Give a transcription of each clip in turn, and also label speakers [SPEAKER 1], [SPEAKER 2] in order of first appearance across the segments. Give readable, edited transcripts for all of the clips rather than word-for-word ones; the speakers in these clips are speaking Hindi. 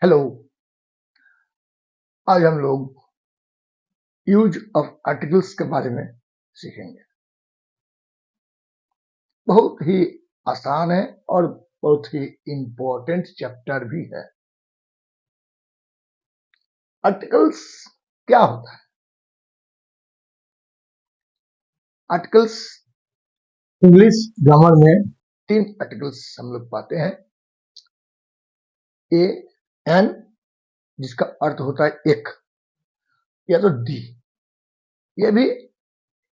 [SPEAKER 1] हेलो। आज हम लोग यूज ऑफ आर्टिकल्स के बारे में सीखेंगे। बहुत ही आसान है और बहुत ही इंपॉर्टेंट चैप्टर भी है। आर्टिकल्स क्या होता है? आर्टिकल्स इंग्लिश ग्रामर में 3 आर्टिकल्स हम लोग पाते हैं। ए, एन, जिसका अर्थ होता है एक, या तो डी। ये भी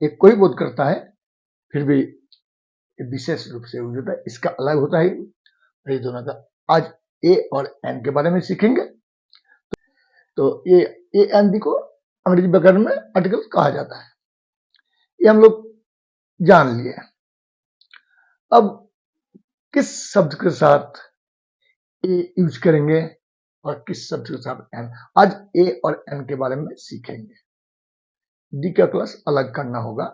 [SPEAKER 1] एक कोई बोध करता है, फिर भी विशेष रूप से यूज होता है। इसका अलग होता है। ये दोनों का आज ए और एन के बारे में सीखेंगे। तो ये ए एन डी को अंग्रेजी व्याकरण में आर्टिकल कहा जाता है। ये हम लोग जान लिए। अब किस शब्द के साथ ए यूज करेंगे और किस शब्द के साथ एन, आज ए और एन के बारे में सीखेंगे। डी का क्लास अलग करना होगा,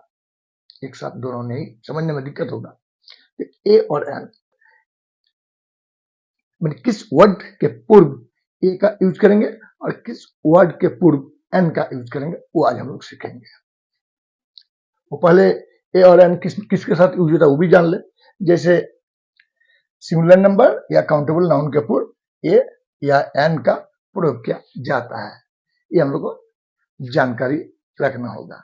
[SPEAKER 1] एक साथ दोनों नहीं समझने में दिक्कत होगा। तो ए और एन किस वर्ड के पूर्व ए का यूज करेंगे और किस वर्ड के पूर्व एन का यूज करेंगे, वो आज हम लोग सीखेंगे। वो पहले ए और एन किसके साथ यूज होता है वो भी जान ले। जैसे सिंगुलर नंबर या काउंटेबल नाउन के पूर्व ए या एन का प्रयोग किया जाता है। ये हम लोग को जानकारी रखना होगा।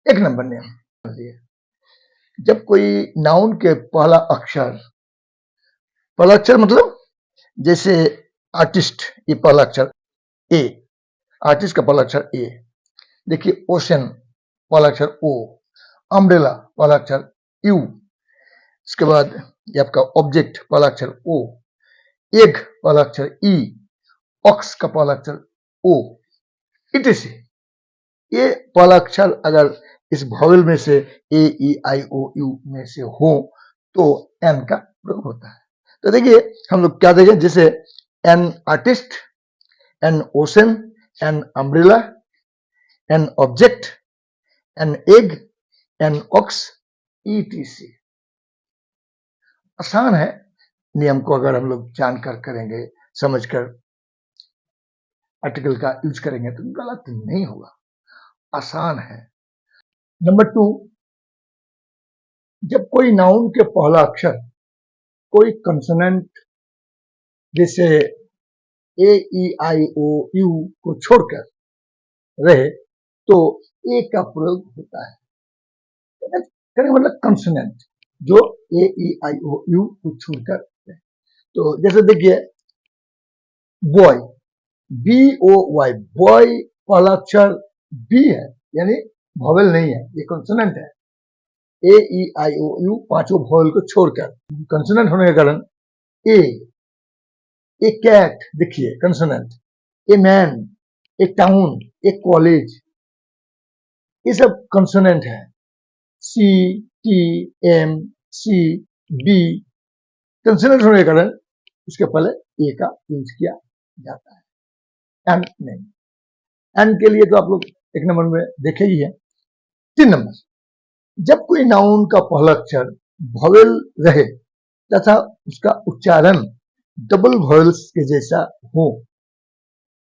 [SPEAKER 1] एक नंबर नियम, जब कोई नाउन के पहला अक्षर मतलब जैसे आर्टिस्ट, ये पहला अक्षर ए, आर्टिस्ट का पहला अक्षर ए। देखिए ओशन पहला अक्षर ओ, अम्ब्रेला पहला अक्षर यू, इसके बाद ये आपका ऑब्जेक्ट पहला अक्षर ओ, एग पहला अक्षर ई, ऑक्स का पहला अक्षर ओ, इटीसी। ये पहला अक्षर अगर इस वॉवेल में से ए ई आई ओ यू में से हो तो एन का प्रयोग होता है। तो देखिए हम लोग क्या देखें, जैसे an artist, N ocean, an umbrella, an object, an egg, an ox, etc. आसान है। नियम को अगर हम लोग जानकर करेंगे, समझकर आर्टिकल का यूज करेंगे तो गलत नहीं होगा, आसान है। नंबर 2, जब कोई नाउन के पहला अक्षर कोई कंसोनेंट जैसे ए ई आई ओ यू को छोड़कर रहे तो ए का प्रयोग होता है। मतलब कंसोनेंट जो ए ई आई ओ यू को छोड़कर रहे। तो जैसे देखिए boy, B O Y, boy पहला अक्षर बी है, यानी वॉवेल नहीं है, ये कंसोनेंट है। ए ई आई ओ यू पांचों वॉवेल को छोड़कर कंसोनेंट होने के कारण ए कैट, देखिए consonant, a man, A town, A college, ये सब कंसोनेंट है। सी, टी, एम, सी, बी, कंसोनेंट होने के कारण उसके पहले ए का यूज किया जाता है, एन नहीं। एन के लिए तो आप लोग एक नंबर में देखे ही है। 3 नंबर, जब कोई नाउन का पहला अक्षर वॉवेल रहे तथा उसका उच्चारण डबल वॉवेल्स के जैसा हो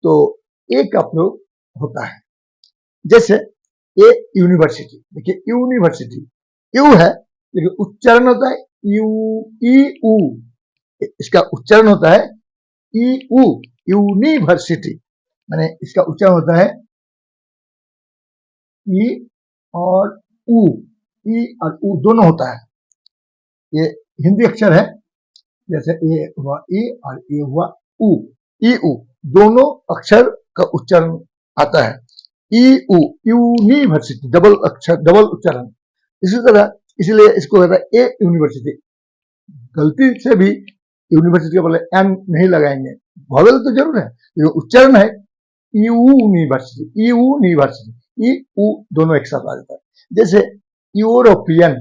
[SPEAKER 1] तो ए का प्रयोग होता है। जैसे ए यूनिवर्सिटी, देखिए यूनिवर्सिटी यू है लेकिन उच्चारण होता है यू, ई ऊ, इसका उच्चारण होता है ई ऊ, यूनिवर्सिटी, माने इसका उच्चारण होता है ई और ऊ, ई और ऊ दोनों होता है। ये हिंदी अक्षर है, जैसे ए हुआ ई और ए हुआ ऊ, ई ऊ दोनों अक्षर का उच्चारण आता है ई ऊ, यूनिवर्सिटी, डबल अक्षर, डबल उच्चारण। इसी तरह इसलिए इसको कहता है ए यूनिवर्सिटी। गलती से भी यूनिवर्सिटी के बोले एन नहीं लगाएंगे, वॉवेल तो जरूर है, ये उच्चारण है यूनिवर्सिटी, यूनिवर्सिटी, ई ऊ दोनों एक साथ आ जाता है। जैसे यूरोपियन,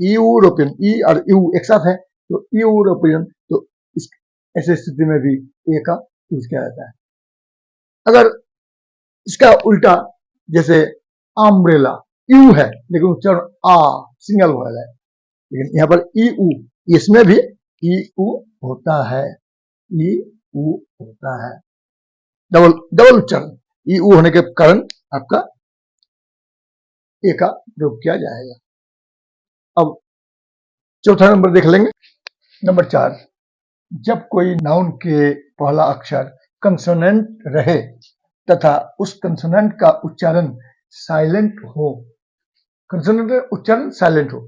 [SPEAKER 1] यूरोपियन, ई और यू एक साथ है तो यूरोपियन, तो इस ऐसे स्थिति में भी ए का यूज किया जाता है। अगर इसका उल्टा, जैसे अम्ब्रेला, यू है लेकिन उच्चारण आ, सिंगल वॉवेल है, लेकिन यहाँ पर ई ऊ, इसमें भी ई ऊ होता है, ई ऊ होता है, डबल डबल उच्चारण, ई ऊ होने के कारण आपका ए का प्रयोग किया जाएगा। अब चौथा नंबर देख लेंगे। नंबर 4, जब कोई नाउन के पहला अक्षर कंसोनेंट रहे तथा उस कंसोनेंट का उच्चारण साइलेंट हो, कंसोनेंट का उच्चारण साइलेंट हो,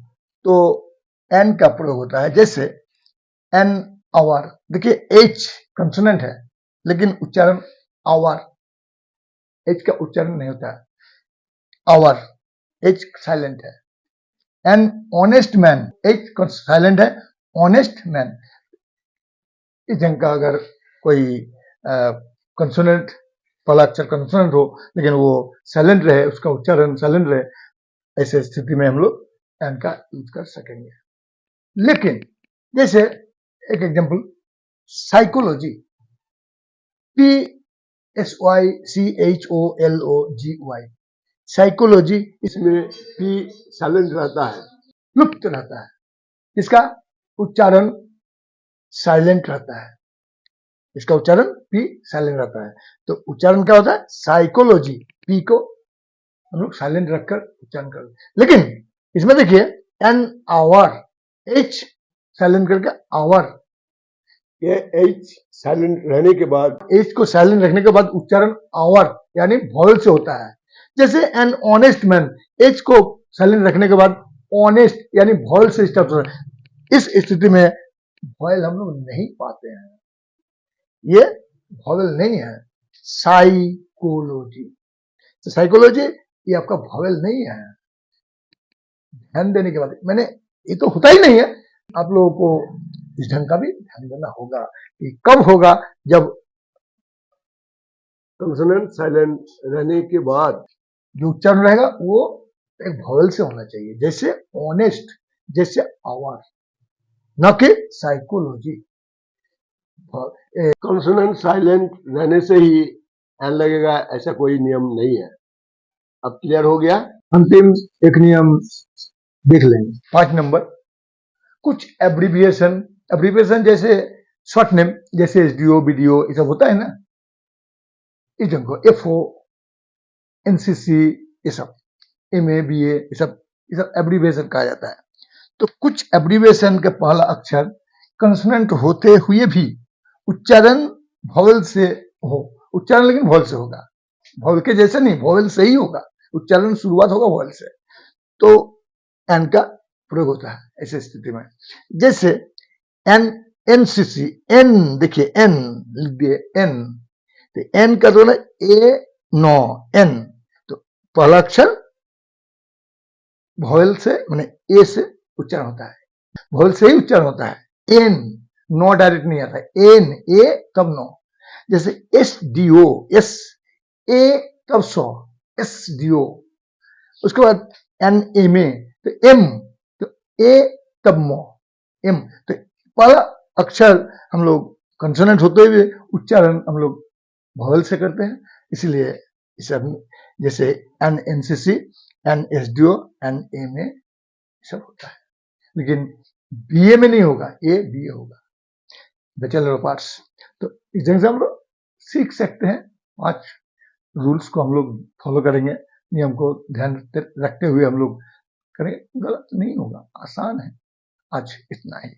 [SPEAKER 1] तो एन का प्रयोग होता है। जैसे एन आवर, देखिए एच कंसोनेंट है लेकिन उच्चारण आवर, एच का उच्चारण नहीं होता है, आवर, एच साइलेंट है। An honest man, H silent है, ऑनेस्ट मैन। इस ढंग का अगर कोई कंसोनेंट, पहला अक्षर कंसोनेंट हो लेकिन वो साइलेंट रहे, उसका उच्चारण साइलेंट रहे, ऐसे स्थिति में हम लोग एन का यूज कर सकेंगे। लेकिन जैसे एक एग्जांपल, साइकोलॉजी, PSYCHOLOGY, साइकोलॉजी, इसमें पी साइलेंट रहता है, लुप्त रहता है, इसका उच्चारण साइलेंट रहता है, इसका उच्चारण पी साइलेंट रहता है। तो उच्चारण क्या होता है? साइकोलॉजी, पी को हम लोग साइलेंट रखकर उच्चारण कर, लेकिन इसमें देखिए एन आवर, एच साइलेंट करके आवर, ये एच साइलेंट रहने के बाद, एच को साइलेंट रखने के बाद उच्चारण आवर यानी वॉवेल से होता है। जैसे एन ऑनेस्ट मैन, एच को साइलेंट रखने के बाद ऑनेस्ट यानी वॉवेल से स्टार्ट होता है। इस स्थिति में वॉवेल हम लोग नहीं पाते हैं, ये वॉवेल नहीं है। साइकोलॉजी, तो साइकोलॉजी ये आपका वॉवेल नहीं है। ध्यान देने के बाद, मैंने ये तो होता ही नहीं है, आप लोगों को इस ढंग का भी ध्यान देना होगा कि कब होगा, जब कंसोनेंट साइलेंट रहने के बाद जो उच्चारण रहेगा वो एक वॉवेल से होना चाहिए, जैसे ऑनेस्ट, जैसे आवर, न कि साइकोलॉजी। कंसोनेंट साइलेंट रहने से ही एन लगेगा ऐसा कोई नियम नहीं है। अब क्लियर हो गया। अंतिम एक नियम देख लेंगे, 5 नंबर। कुछ एब्रीविएशन, एब्रीविएशन जैसे शॉर्ट नेम, जैसे एसडीओ, बीडीओ, ये सब होता है ना, इस ढंग को एफओ, एनसीसी, ये सब एमए, बीए, ये सब एब्रीविएशन कहा जाता है। तो कुछ एब्रीविएशन का पहला अक्षर कंसोनेंट होते हुए भी उच्चारण वॉवेल से हो, उच्चारण लेकिन वॉवेल से होगा, वॉवेल के जैसे नहीं, वॉवेल से ही होगा, उच्चारण शुरुआत होगा वॉवेल से, तो एन का प्रयोग होता है ऐसे स्थिति में। जैसे एन, एनसीसी, एन, देखिए एन लिख दिए, एन, तो एन का तो ना ए नो, एन, तो पहला अक्षर वॉवेल से माने ए से उच्चारण होता है, वॉवेल से ही उच्चारण होता है। एन, नो डायरेक्ट नहीं आता है, एन, ए तब नो। जैसे एस डी ओ, एस, ए तब सो, एस डी ओ। उसके बाद एन एम ए, तो एम, तो ए तब मो, एम। तो पहला अक्षर हम लोग कंसोनेंट होते हुए उच्चारण हम लोग वॉवेल से करते हैं, इसलिए इसे जैसे N NCC, N SDO, N M A सब होता है, लेकिन बीए में नहीं होगा, ए बीए होगा, बैचलर ऑफ आर्ट्स। तो इस ढंग से हम लोग सीख सकते हैं। 5 रूल्स को हम लोग फॉलो करेंगे, नियम को ध्यान रखते हुए हम लोग करेंगे, गलत नहीं होगा, आसान है। आज इतना ही।